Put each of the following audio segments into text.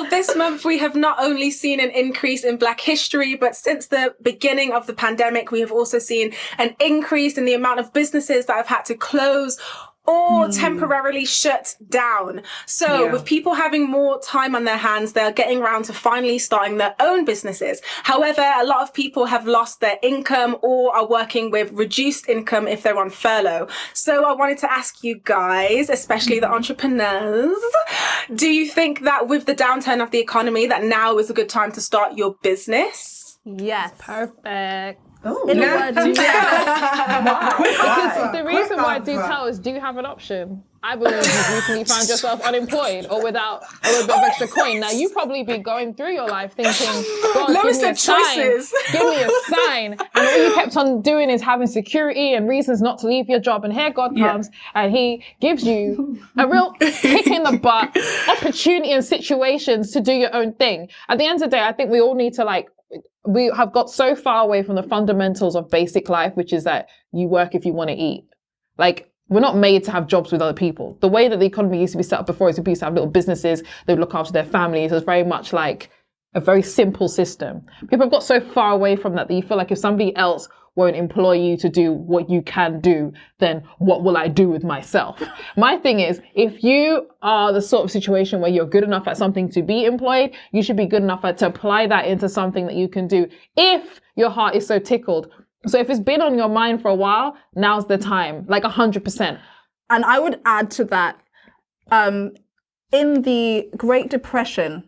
Well, this month we have not only seen an increase in Black history, but since the beginning of the pandemic, we have also seen an increase in the amount of businesses that have had to close or temporarily shut down. So with people having more time on their hands, they're getting around to finally starting their own businesses. However, a lot of people have lost their income or are working with reduced income if they're on furlough. So I wanted to ask you guys, especially the entrepreneurs, do you think that with the downturn of the economy that now is a good time to start your business? Yes. Perfect. Oh, in a word, yes. Because the reason why I do tell is, do you have an option? I believe you've recently found yourself unemployed or with a bit of extra coin. Now, you probably be going through your life thinking, God, Lois give me a choices. sign. Give me a sign. And all you kept on doing is having security and reasons not to leave your job. And here God comes and he gives you a real kick in the butt, opportunity and situations to do your own thing. At the end of the day, I think we all need to we have got so far away from the fundamentals of basic life, which is that you work if you want to eat. We're not made to have jobs with other people. The way that the economy used to be set up before is people used to have little businesses, they would look after their families. It was very much like a very simple system. People have got so far away from that you feel like if somebody else won't employ you to do what you can do, then what will I do with myself? My thing is, if you are the sort of situation where you're good enough at something to be employed, you should be good enough to apply that into something that you can do if your heart is so tickled. So if it's been on your mind for a while, now's the time, 100%. And I would add to that, in the Great Depression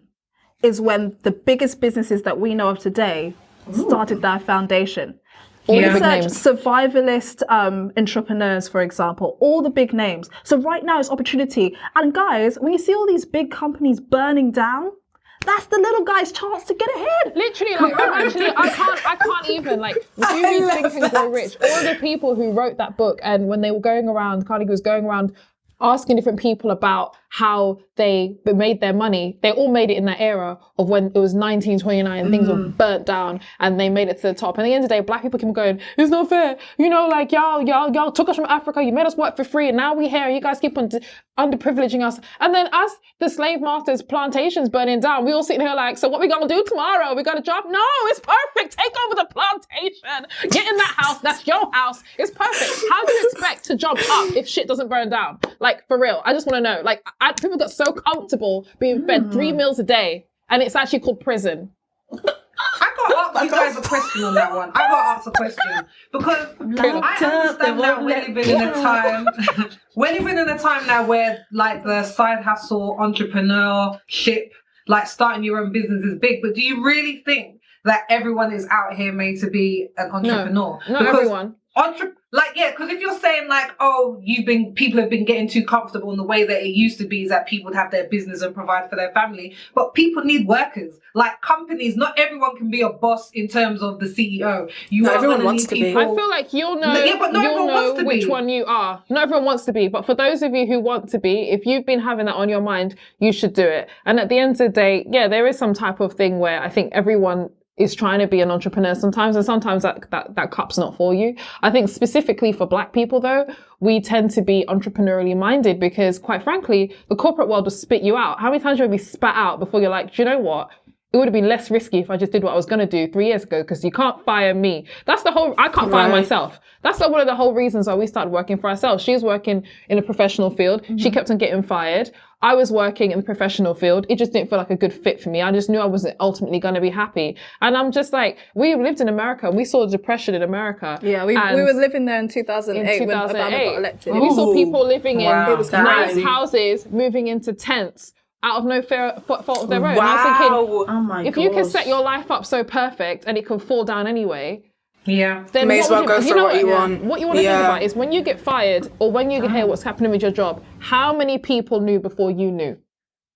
is when the biggest businesses that we know of today started their foundation. Research survivalist entrepreneurs, for example, all the big names. So right now is opportunity. And guys, when you see all these big companies burning down, that's the little guy's chance to get ahead. Literally, I can't even, if you read Think and Grow Rich, all the people who wrote that book, and when they were going around, Carnegie was going around asking different people about how they made their money. They all made it in that era of when it was 1929 and things were burnt down and they made it to the top. And at the end of the day, Black people keep going, it's not fair. Y'all took us from Africa. You made us work for free. And now we here. You guys keep on underprivileging us. And then as the slave masters' plantations burning down, we all sitting here so what we gonna do tomorrow? We got a job? No, it's perfect. Take over the plantation. Get in that house. That's your house. It's perfect. How do you expect to jump up if shit doesn't burn down? For real. I just want to know. People got so comfortable being fed 3 meals a day, and it's actually called prison. I got to ask you guys a question on that one. I got to ask a question because I understand that we're living in a time. We're living in a time now where the side hustle, entrepreneurship, starting your own business is big. But do you really think that everyone is out here made to be an entrepreneur? No, not everyone. Because if you're saying people have been getting too comfortable in the way that it used to be is that people would have their business and provide for their family, but people need workers. Companies, not everyone can be a boss in terms of the CEO. Not everyone wants to be. I feel like you'll know which one you are. Not everyone wants to be, but for those of you who want to be, if you've been having that on your mind, you should do it. And at the end of the day, there is some type of thing where I think everyone is trying to be an entrepreneur sometimes, and sometimes that cup's not for you. I think specifically for Black people though, we tend to be entrepreneurially minded because quite frankly, the corporate world will spit you out. How many times have you been spat out before you're like, do you know what? It would have been less risky if I just did what I was going to do 3 years ago because you can't fire me. That's I can't fire myself. That's one of the whole reasons why we started working for ourselves. She was working in a professional field. She kept on getting fired. I was working in the professional field. It just didn't feel like a good fit for me. I just knew I wasn't ultimately going to be happy. And I'm just we lived in America and we saw the depression in America. Yeah, we were living there in 2008 when Obama got elected. We saw people living in nice houses, moving into tents out of no fault of their own. Wow. And I was thinking, if you can set your life up so perfect and it can fall down anyway, then may as well go for what you want. What you want to think about is when you get fired or when you hear what's happening with your job, how many people knew before you knew?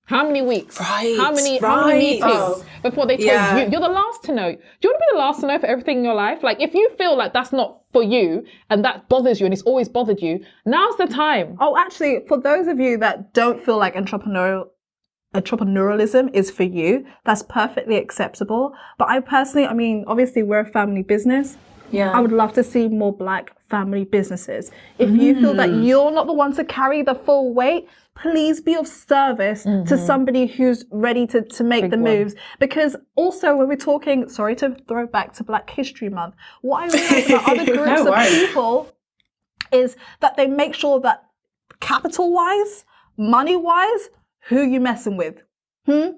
How many weeks? Right. How many meetings before they told you? You're the last to know. Do you want to be the last to know for everything in your life? If you feel like that's not for you and that bothers you and it's always bothered you, now's the time. Oh, actually, for those of you that don't feel like entrepreneurialism is for you, that's perfectly acceptable. But I personally, obviously we're a family business. I would love to see more Black family businesses. If you feel that you're not the one to carry the full weight, please be of service to somebody who's ready to make the moves. Because also when we're talking, sorry to throw back to Black History Month, what I realize about other groups of people is that they make sure that capital-wise, money-wise, who you messing with? You're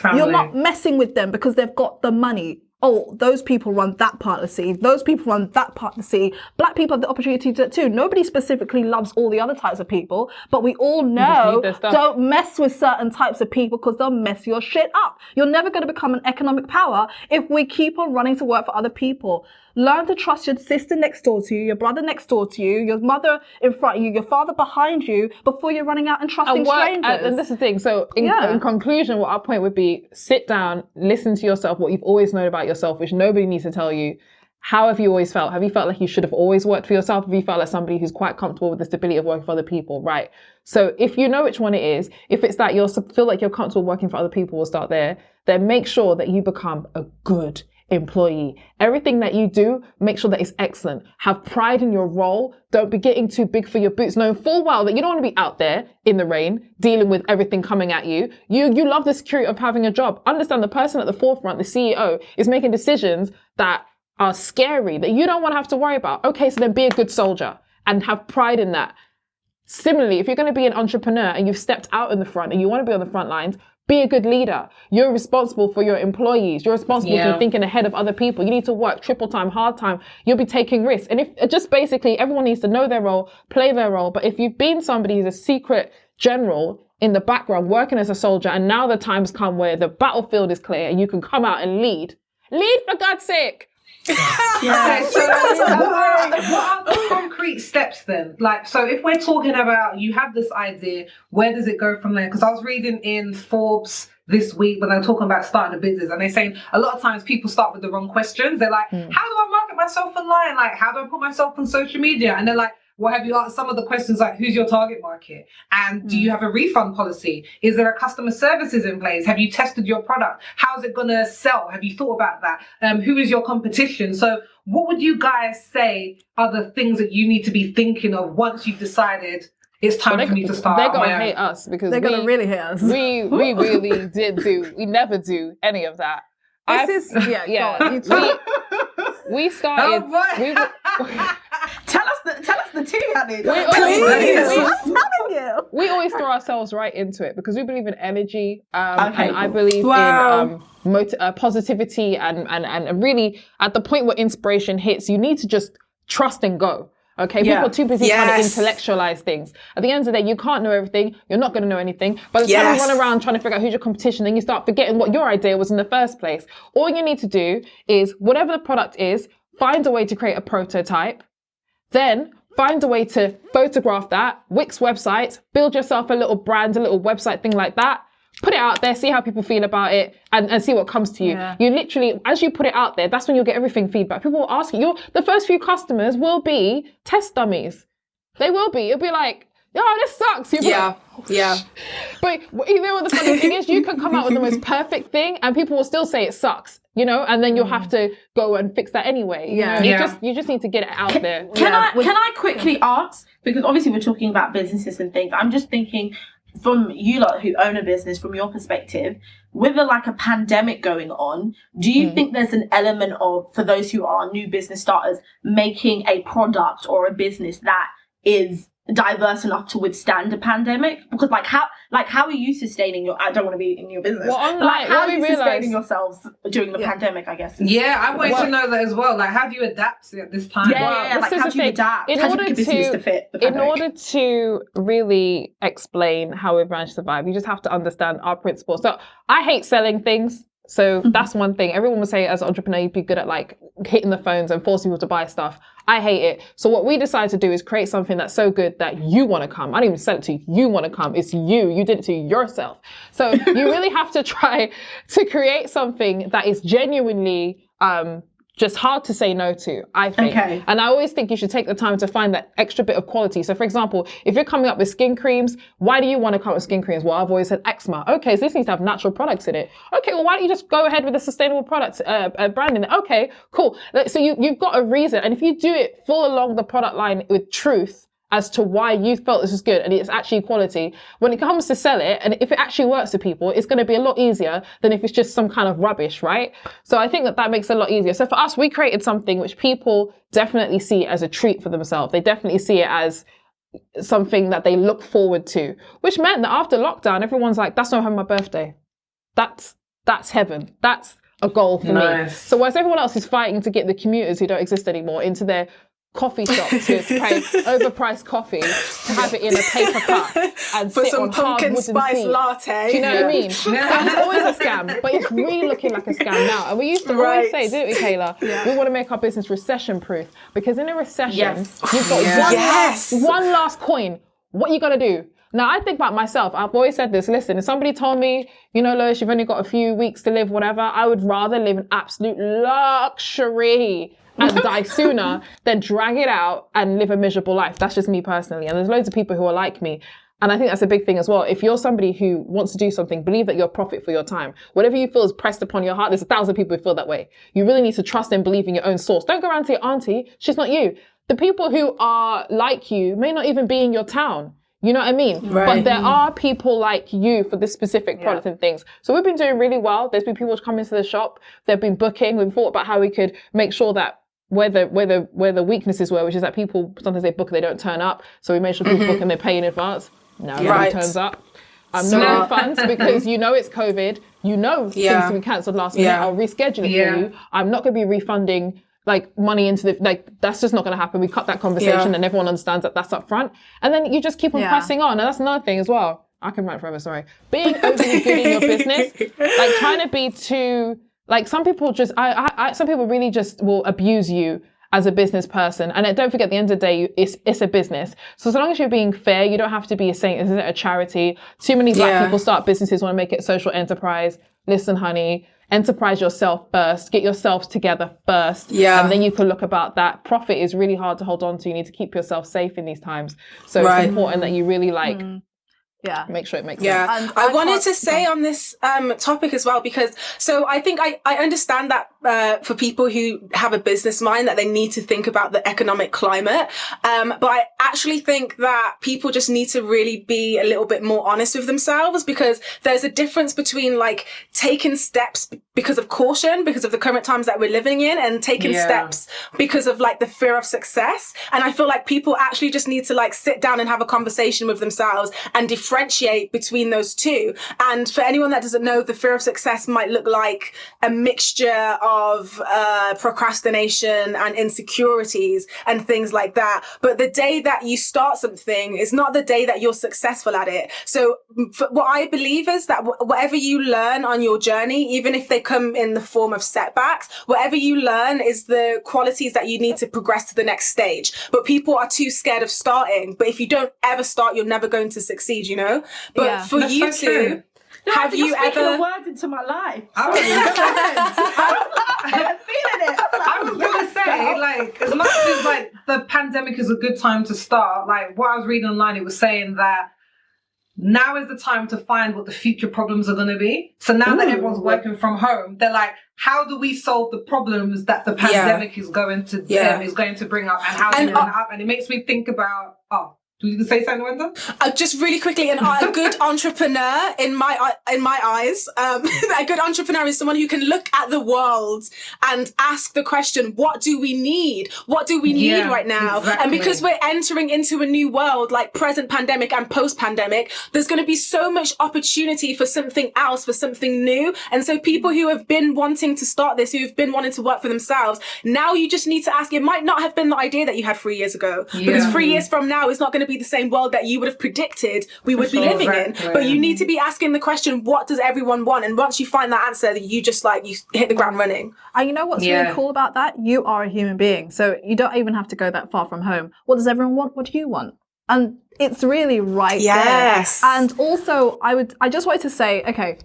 not messing with them because they've got the money. Oh, those people run that part of the city. Those people run that part of the city. Black people have the opportunity to do it too. Nobody specifically loves all the other types of people, but we all know don't mess with certain types of people because they'll mess your shit up. You're never going to become an economic power if we keep on running to work for other people. Learn to trust your sister next door to you, your brother next door to you, your mother in front of you, your father behind you, before you're running out and trusting strangers. And that's the thing. So in conclusion, what our point would be, sit down, listen to yourself, what you've always known about yourself, which nobody needs to tell you. How have you always felt? Have you felt like you should have always worked for yourself? Have you felt like somebody who's quite comfortable with the stability of working for other people? Right. So if you know which one it is, if it's that you feel like you're comfortable working for other people, we'll start there, then make sure that you become a good employee. Everything that you do, make sure that it's excellent. Have pride in your role. Don't be getting too big for your boots, knowing full well that you don't want to be out there in the rain, dealing with everything coming at you. You love the security of having a job. Understand the person at the forefront, the CEO, is making decisions that are scary, that you don't want to have to worry about. Okay, so then be a good soldier and have pride in that. Similarly, if you're going to be an entrepreneur and you've stepped out in the front and you want to be on the front lines, be a good leader. You're responsible for your employees. You're responsible for thinking ahead of other people. You need to work triple time, hard time. You'll be taking risks. And if just basically everyone needs to know their role, play their role. But if you've been somebody who's a secret general in the background, working as a soldier, and now the time's come where the battlefield is clear and you can come out and lead for God's sake. Okay, so what are the concrete steps then? Like, so if we're talking about, you have this idea, where does it go from there? Because I was reading in Forbes this week when they were talking about starting a business, and they're saying a lot of times people start with the wrong questions. They're like, how do I market myself online? Like, how do I put myself on social media? And they're like, well, have you asked some of the questions like, who's your target market? And do you have a refund policy? Is there a customer services in place? Have you tested your product? How's it going to sell? Have you thought about that? Who is your competition? So what would you guys say are the things that you need to be thinking of once you've decided it's time for me to start? They're going to hate us because they're going to really hate us. We really we never do any of that. We started. Oh, Tell us the tea, honey. We always throw ourselves right into it because we believe in energy, and I believe in positivity, and really at the point where inspiration hits, you need to just trust and go. Okay, people are too busy trying to intellectualize things. At the end of the day, you can't know everything. You're not going to know anything. By the time you run around trying to figure out who's your competition, then you start forgetting what your idea was in the first place. All you need to do is, whatever the product is, find a way to create a prototype. Then find a way to photograph that, Wix website, build yourself a little brand, a little website thing like that. Put it out there, see how people feel about it, and see what comes to you. Yeah. You literally, as you put it out there, that's when you'll get everything feedback. People will ask you, the first few customers will be test dummies. They will be. It'll be like, yo, this sucks. But you know what the funny thing is? You can come out with the most perfect thing and people will still say it sucks, you know, and then you'll have to go and fix that anyway. You just need to get it out there. Can I quickly ask, because obviously we're talking about businesses and things, I'm just thinking, from you lot who own a business, from your perspective, with a pandemic going on, do you think there's an element of, for those who are new business starters, making a product or a business that is diverse enough to withstand a pandemic? Because how are you sustaining your, I don't want to be in your business, well, how are you sustaining yourselves during the pandemic, I guess? I wanted to know that as well. Like, how do you adapt at this time? How do you adapt? In order to really explain how we've managed to survive, you just have to understand our principles. So I hate selling things. So that's one thing. Everyone would say as an entrepreneur, you'd be good at hitting the phones and forcing people to buy stuff. I hate it. So what we decided to do is create something that's so good that you want to come. I don't even sell it to you. You want to come. It's you. You did it to yourself. So you really have to try to create something that is genuinely just hard to say no to, I think. Okay. And I always think you should take the time to find that extra bit of quality. So for example, if you're coming up with skin creams, why do you want to come up with skin creams? Well, I've always said eczema. Okay, so this needs to have natural products in it. Okay, well, why don't you just go ahead with the sustainable products branding? Okay, cool. So you've got a reason. And if you do it full along the product line with truth, as to why you felt this is good and it's actually quality, when it comes to sell it, and if it actually works for people, it's going to be a lot easier than if it's just some kind of rubbish, right? So I think that makes it a lot easier. So for us, we created something which people definitely see as a treat for themselves. They definitely see it as something that they look forward to, which meant that after lockdown, everyone's like, that's not having my birthday. That's heaven. That's a goal for me. So whilst everyone else is fighting to get the commuters who don't exist anymore into their coffee shop to pay overpriced coffee to have it in a paper cup and for sit some on hard pumpkin wooden spice seats. latte. Do you know what I mean? It's always a scam, but it's really looking like a scam now. And we used to always say, didn't we, Kayla? We want to make our business recession proof, because in a recession, you've got one last coin. What you got to do? Now, I think about myself. I've always said this. Listen, if somebody told me, you know, Lois, you've only got a few weeks to live, whatever, I would rather live in absolute luxury and die sooner than drag it out and live a miserable life. That's just me personally. And there's loads of people who are like me. And I think that's a big thing as well. If you're somebody who wants to do something, believe that you're a profit for your time. Whatever you feel is pressed upon your heart, there's 1,000 people who feel that way. You really need to trust and believe in your own source. Don't go around to your auntie. She's not you. The people who are like you may not even be in your town. You know what I mean? Right. But there are people like you for this specific product and things. So we've been doing really well. There's been people coming to the shop. They've been booking. We've thought about how we could make sure that where the weaknesses were, which is that people, sometimes they book and they don't turn up. So we made sure people book and they pay in advance. Now nobody turns up. No refunds, because you know it's COVID. You know things will be cancelled last minute. I'll reschedule it for you. I'm not going to be refunding like money into the, like, that's just not going to happen. We cut that conversation and everyone understands that that's up front. And then you just keep on pressing on. And that's another thing as well. I can rant forever, sorry. Being overly good in your business, like trying to be too, like some people just, some people really just will abuse you as a business person. And don't forget, at the end of the day, it's a business. So as long as you're being fair, you don't have to be a saint. This isn't a charity. Too many black people start businesses, want to make it social enterprise. Listen, honey, enterprise yourself first. Get yourself together first. And then you can look about that. Profit is really hard to hold on to. You need to keep yourself safe in these times. So it's important that you really make sure it makes sense. And I wanted to say on this topic as well, because so I think I understand that for people who have a business mind that they need to think about the economic climate. But I actually think that people just need to really be a little bit more honest with themselves, because there's a difference between like taking steps because of caution, because of the current times that we're living in, and taking steps because of like the fear of success. And I feel like people actually just need to like sit down and have a conversation with themselves and differentiate between those two. And for anyone that doesn't know, the fear of success might look like a mixture of procrastination and insecurities and things like that. But the day that you start something is not the day that you're successful at it. So what I believe is that whatever you learn on your journey, even if they come in the form of setbacks, whatever you learn is the qualities that you need to progress to the next stage. But people are too scared of starting. But if you don't ever start, you're never going to succeed, you know? But for you two, have you ever... a word into my life? I'm feeling it. I was going to say, like, as much as like the pandemic is a good time to start, like what I was reading online, it was saying that now is the time to find what the future problems are going to be. So now that everyone's working from home, they're like, how do we solve the problems that the pandemic is going to bring up, and how do we bring it up? And it makes me think about, do you say something, Wanda? Just really quickly, a good entrepreneur in my eyes, a good entrepreneur is someone who can look at the world and ask the question, what do we need? What do we need right now? Exactly. And because we're entering into a new world, like present pandemic and post-pandemic, there's going to be so much opportunity for something else, for something new. And so people who have been wanting to start this, who've been wanting to work for themselves, now you just need to ask, it might not have been the idea that you had 3 years ago, because 3 years from now is not going to be the same world that you would have predicted we would be living in. But you need to be asking the question, what does everyone want? And once you find that answer, you just like, you hit the ground running. And you know what's really cool about that? You are a human being. So you don't even have to go that far from home. What does everyone want? What do you want? And it's really right there. And also I just wanted to say, okay,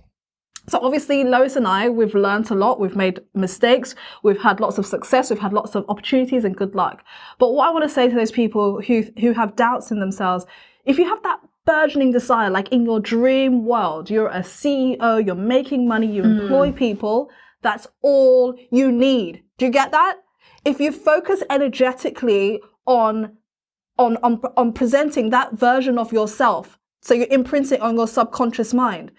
So obviously, Lois and I, we've learned a lot. We've made mistakes. We've had lots of success. We've had lots of opportunities and good luck. But what I want to say to those people who have doubts in themselves, if you have that burgeoning desire, like in your dream world, you're a CEO, you're making money, you employ people, that's all you need. Do you get that? If you focus energetically on presenting that version of yourself, so you're imprinting on your subconscious mind,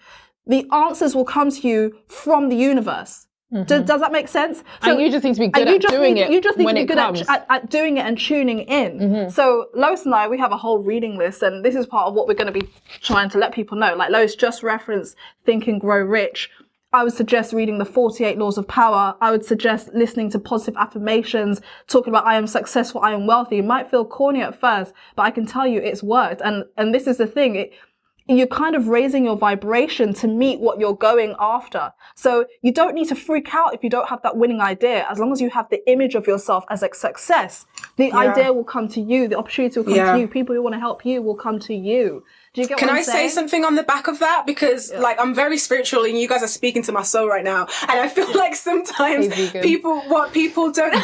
the answers will come to you from the universe. Does that make sense? So, and you just need to be good at doing it. You just need to be good comes. at doing it and tuning in. So Lois and I, we have a whole reading list, and this is part of what we're going to be trying to let people know. Like Lois just referenced Think and Grow Rich. I would suggest reading the 48 Laws of Power. I would suggest listening to positive affirmations, talking about I am successful, I am wealthy. It might feel corny at first, but I can tell you it's worked. And this is the thing. You're kind of raising your vibration to meet what you're going after. So you don't need to freak out if you don't have that winning idea. As long as you have the image of yourself as a success, the idea will come to you. The opportunity will come to you. People who want to help you will come to you. Do you get Can what I'm I saying? say something on the back of that? Because like I'm very spiritual and you guys are speaking to my soul right now. And I feel like sometimes what people don't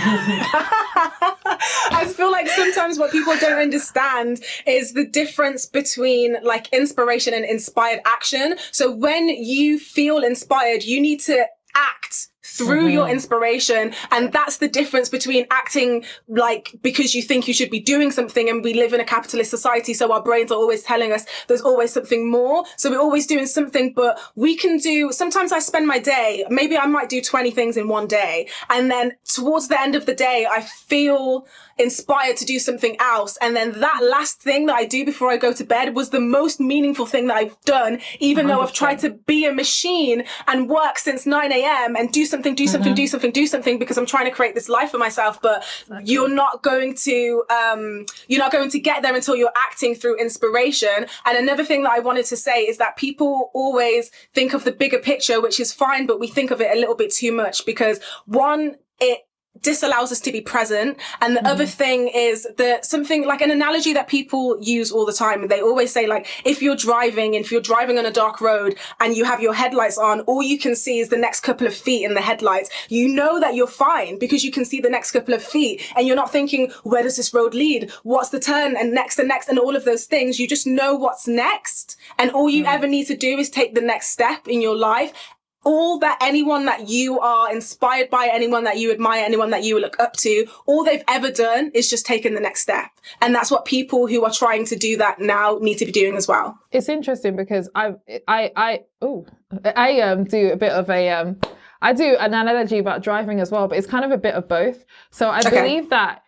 I feel like sometimes what people don't understand is the difference between like inspiration and inspired action. So when you feel inspired, you need to act through your inspiration, and that's the difference between acting like because you think you should be doing something, and we live in a capitalist society, so our brains are always telling us there's always something more, so we're always doing something. But we can do, sometimes I spend my day, maybe I might do 20 things in one day, and then towards the end of the day I feel inspired to do something else, and then that last thing that I do before I go to bed was the most meaningful thing that I've done, even 100%. Though I've tried to be a machine and work since 9 a.m. and do something because I'm trying to create this life for myself. But you're not going to get there until you're acting through inspiration. And another thing that I wanted to say is that people always think of the bigger picture, which is fine, but we think of it a little bit too much because one, it disallows us to be present. And the other thing is that something like an analogy that people use all the time. They always say, like, if you're driving on a dark road and you have your headlights on, all you can see is the next couple of feet in the headlights. You know that you're fine because you can see the next couple of feet and you're not thinking, where does this road lead? What's the turn? And next and all of those things. You just know what's next. And all you ever need to do is take the next step in your life. All that anyone that you are inspired by, anyone that you admire, anyone that you look up to, all they've ever done is just taken the next step. And that's what people who are trying to do that now need to be doing as well. It's interesting because I do a bit of a, I do an analogy about driving as well, but it's kind of a bit of both. So I believe that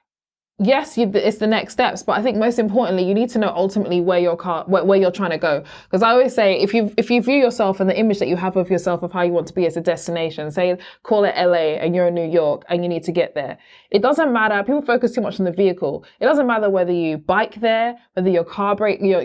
yes, it's the next steps, but I think most importantly, you need to know ultimately where you're trying to go. Because I always say, if you view yourself and the image that you have of yourself of how you want to be as a destination, say, call it LA and you're in New York and you need to get there. It doesn't matter. People focus too much on the vehicle. It doesn't matter whether you bike there, whether your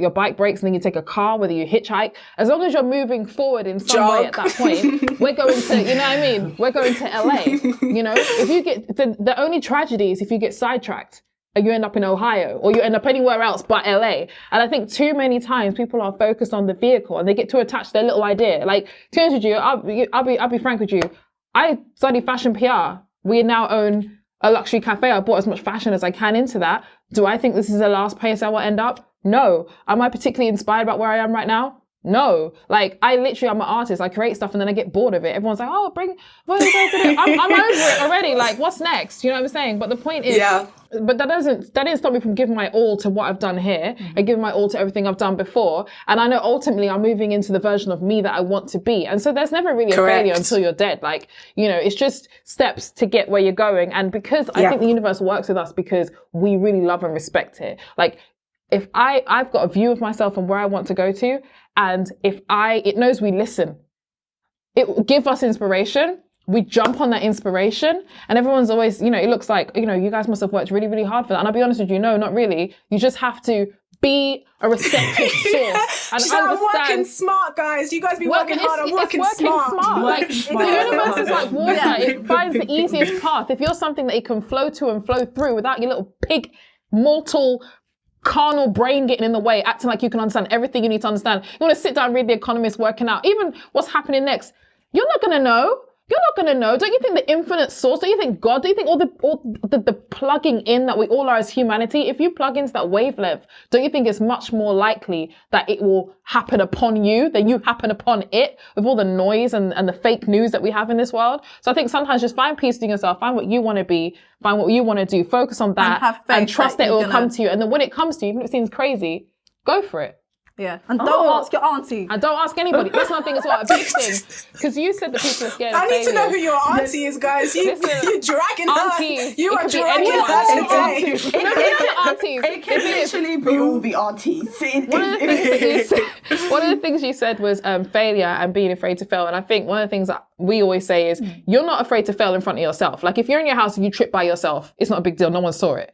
bike breaks and then you take a car, whether you hitchhike. As long as you're moving forward in some way at that point, we're going to, you know what I mean? We're going to LA. You know, if you get the only tragedy is if you get sidetracked. And you end up in Ohio or you end up anywhere else but LA. And I think too many times people are focused on the vehicle and they get too attached to their little idea. Like, to be honest with you, I'll be frank with you. I studied fashion PR. We now own a luxury cafe. I bought as much fashion as I can into that. Do I think this is the last place I will end up? No. Am I particularly inspired about where I am right now? No. Like, I'm an artist. I create stuff and then I get bored of it. Everyone's like, oh, what are you guys doing? I'm over it already. Like, what's next? You know what I'm saying? But the point is, but that didn't stop me from giving my all to what I've done here and giving my all to everything I've done before. And I know ultimately I'm moving into the version of me that I want to be. And so there's never really a failure until you're dead. Like, you know, it's just steps to get where you're going. And because I think the universe works with us because we really love and respect it. Like, if I've got a view of myself and where I want to go to, and it knows we listen. It will give us inspiration. We jump on that inspiration, and everyone's always, you know, it looks like, you know, you guys must have worked really, really hard for that. And I'll be honest with you, no, not really. You just have to be a receptive source and She's understand. I'm working smart, guys. You guys be working hard. I'm working smart. Like, the universe is like water. It finds the easiest path. If you're something that it can flow to and flow through without your little pig, mortal, carnal brain getting in the way, acting like you can understand everything you need to understand. You want to sit down, read The Economist, working out, even what's happening next. You're not going to know. You're not going to know. Don't you think the infinite source, don't you think God, don't you think all the plugging in that we all are as humanity, if you plug into that wavelength, don't you think it's much more likely that it will happen upon you than you happen upon it with all the noise and the fake news that we have in this world? So I think sometimes just find peace in yourself, find what you want to be, find what you want to do, focus on that and trust that it will come to you. And then when it comes to you, even if it seems crazy, go for it. Yeah, and don't ask your auntie. And don't ask anybody. That's one thing as well, a big thing. Because you said that people are scared of I need to know failure. who your auntie is, guys. You're dragging Aunties. her. You It are could be dragging anyone. her today. It can literally be all the aunties. One of the things you said was failure and being afraid to fail. And I think one of the things that we always say is you're not afraid to fail in front of yourself. Like if you're in your house and you trip by yourself, it's not a big deal. No one saw it.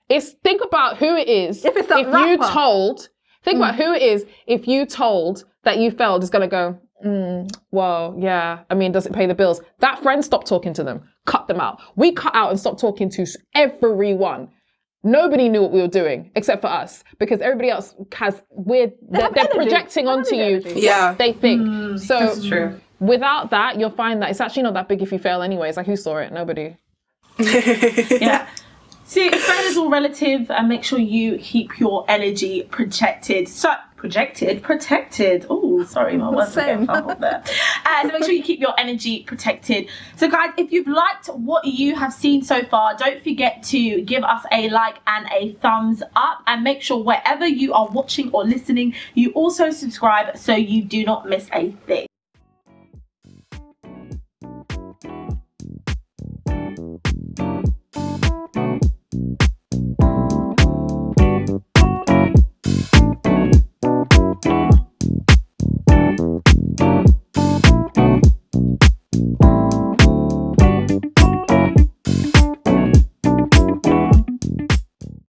Think about who it is. If it's that rapper. Think about who it is if you told that you failed is going to go, well, yeah, I mean, does it pay the bills? That friend, stop talking to them. Cut them out. We cut out and stopped talking to everyone. Nobody knew what we were doing except for us because everybody else has they're projecting onto you what they think. So That's true. Without that, you'll find that it's actually not that big if you fail anyway. It's like, who saw it? Nobody. Yeah. See, failure is all relative, and make sure you keep your energy protected. Oh, sorry, my words are getting fumbled there. So make sure you keep your energy protected. So guys, if you've liked what you have seen so far, don't forget to give us a like and a thumbs up, and make sure wherever you are watching or listening, you also subscribe so you do not miss a thing.